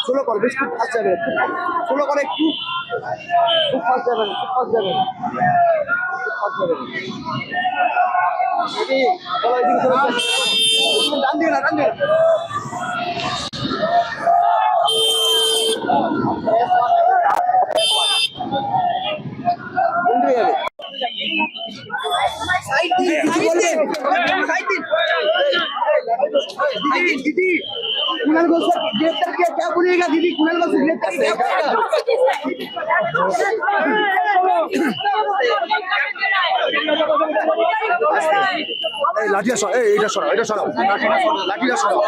Slow কর, বেশ খুব ফাস্ট যাবে, স্লো করে একটু, খুব ফাস্ট যাবেন, খুব ফাস্ট যাবেন, খুব ফাস্ট যাবেন। রেডি, চলো এদিকে চলো, ডান দিকে না, ডান দিকে উল্টে যাবে। साइड दी, दीदी कुणाल को गिरफ्तार किया, क्या बोलिएगा दीदी? कुणाल को गिरफ्तार किया, लाठिया सर, এটা সরাও, এটা সরাও, লাঠিটা সরাও।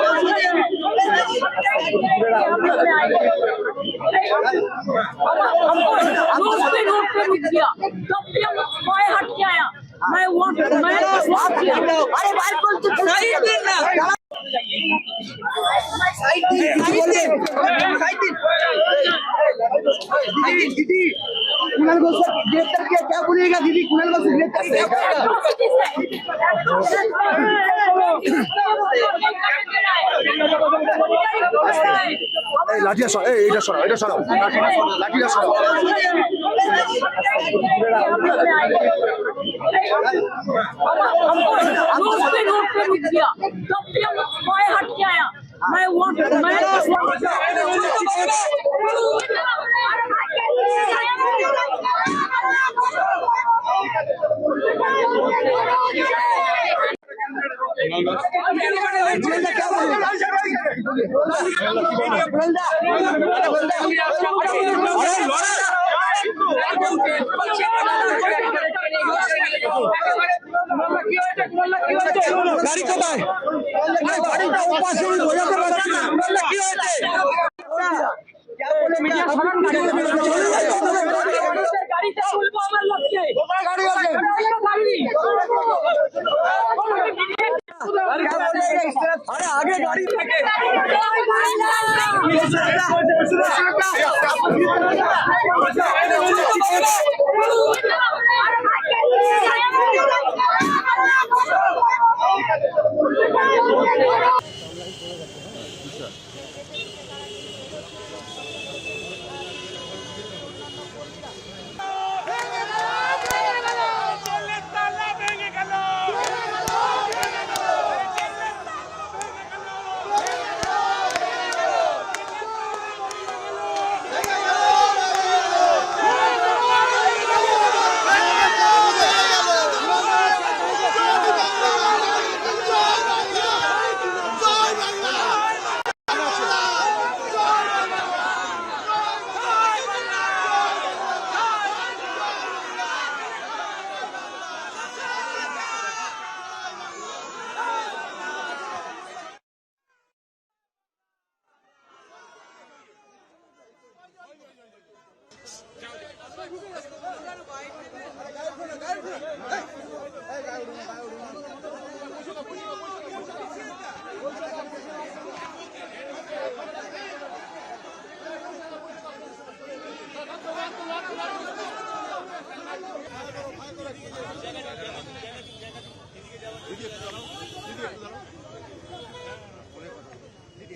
मैं वोट किया। अरे भाई बोल तो साइड दिन ना साइड दी, दीदी कुणाल को गिरफ्तार किया, क्या बोलिएगा दीदी? कुणाल को गिरफ्तार किया, লাঠিয়া সর, এটা সরাও, এটা সরাও, লাঠিটা সরাও। मैं वोट গাড়ি কোথায়? গাড়িটা উপাসে বোঝাতে পারছি না, কি হয়েছে? গাড়িটা বলবো আমার লোককে, গাড়ি আছে, अरे आगे गाड़ी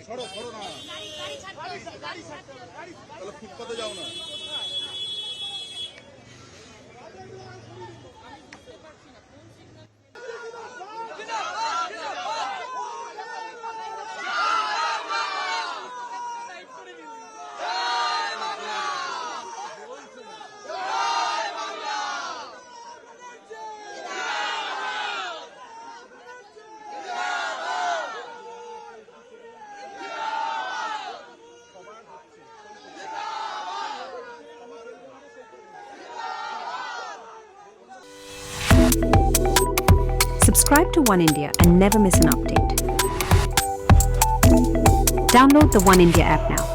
সরো সরো না, তাহলে ফুটপাতে যাও না। Subscribe to One India and never miss an update. Download the One India app now.